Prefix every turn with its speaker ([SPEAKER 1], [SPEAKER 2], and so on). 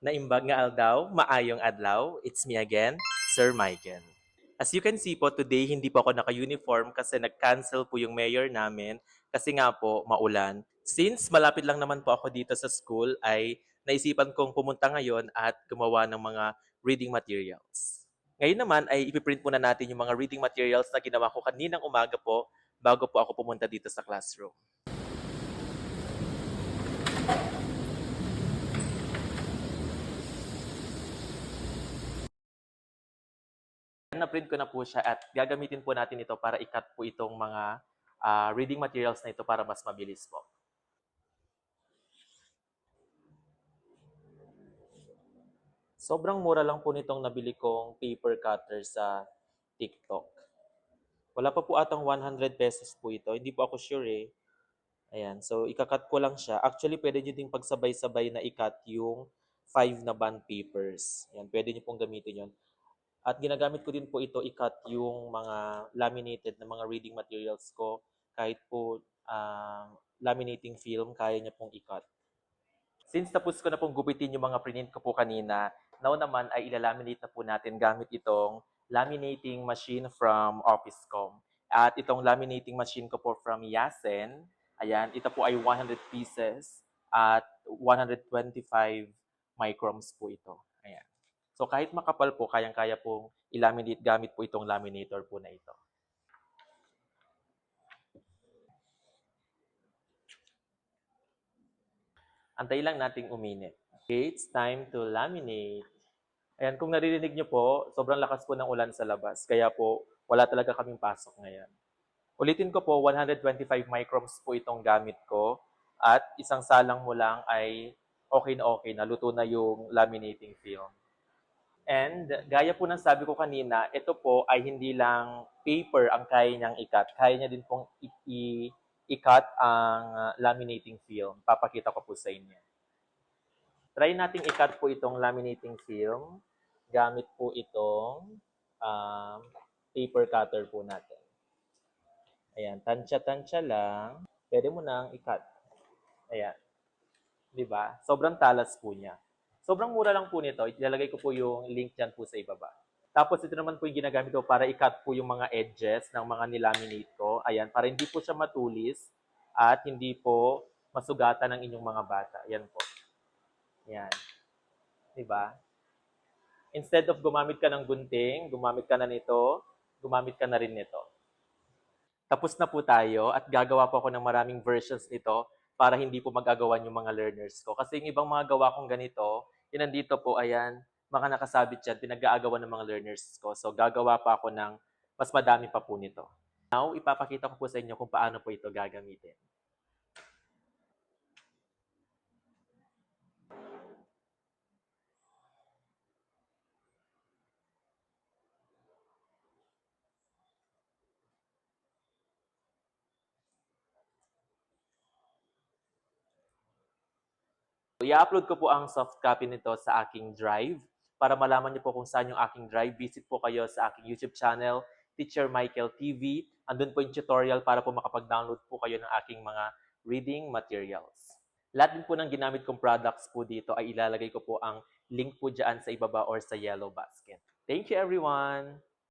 [SPEAKER 1] Naimbag nga aldaw, maayong adlaw. It's me again, Sir Michael. As you can see po, today hindi po ako naka-uniform kasi nag-cancel po yung mayor namin kasi nga po maulan. Since malapit lang naman po ako dito sa school ay naisipan kong pumunta ngayon at gumawa ng mga reading materials. Ngayon naman ay ipiprint muna natin yung mga reading materials na ginawa ko kaninang umaga po bago po ako pumunta dito sa classroom. Na-print ko na po siya at gagamitin po natin ito para i-cut po itong mga reading materials na ito para mas mabilis po. Sobrang mura lang po nitong nabili kong paper cutter sa TikTok. Wala pa po atang 100 pesos po ito. Hindi po ako sure eh. Ayan, so ikakat ko lang siya. Actually, pwede nyo ding pagsabay-sabay na i-cut yung 5 na bond papers. Ayan, pwede nyo pong gamitin yon. At ginagamit ko din po ito i-cut yung mga laminated na mga reading materials ko. Kahit po laminating film, kaya niya pong i-cut. Since tapos ko na pong gupitin yung mga print ko po kanina, now naman ay ilalaminate na po natin gamit itong laminating machine from Officecom. At itong laminating machine ko po from Yasen, ayan, ito po ay 100 pieces at 125 microns po ito. Ayan. So kahit makapal po, kayang-kaya pong ilaminate gamit po itong laminator po na ito. Antay lang nating uminit. Okay, it's time to laminate. Ayan, kung naririnig nyo po, sobrang lakas po ng ulan sa labas. Kaya po, wala talaga kaming pasok ngayon. Ulitin ko po, 125 microns po itong gamit ko. At isang salang mo lang ay okay na, luto na yung laminating film. And gaya po ng sabi ko kanina, ito po ay hindi lang paper ang kaya niyang i-cut. Kaya niya din pong i-cut ang laminating film. Papakita ko po sa inyo. Try nating i-cut po itong laminating film gamit po itong um, paper cutter po natin. Ayan, tansya-tansya lang. Pwede mo nang i-cut. Ayan. Di ba? Sobrang talas po niya. Sobrang mura lang po nito. Ilalagay ko po yung link dyan po sa ibaba. Tapos ito naman po yung ginagamit ko para i-cut po yung mga edges ng mga nilaminate ko. Ayan, para hindi po siya matulis at hindi po masugatan ng inyong mga bata. Ayan po. Ayan. Di ba? Instead of gumamit ka ng gunting, gumamit ka na nito, gumamit ka na rin nito. Tapos na po tayo at gagawa po ako ng maraming versions nito para hindi po magagawan yung mga learners ko. Kasi yung ibang mga gawa kong ganito, yun nandito po, ayan, mga nakasabit dyan, pinag-aagawan ng mga learners ko. So gagawa pa ako ng mas madami pa po nito. Now, ipapakita ko po sa inyo kung paano po ito gagamitin. I-upload ko po ang soft copy nito sa aking drive. Para malaman niyo po kung saan yung aking drive, visit po kayo sa aking YouTube channel, Teacher Michael TV. Andun po yung tutorial para po makapag-download po kayo ng aking mga reading materials. Lahat din po ng ginamit kong products po dito ay ilalagay ko po ang link po dyan sa ibaba or sa yellow basket. Thank you everyone!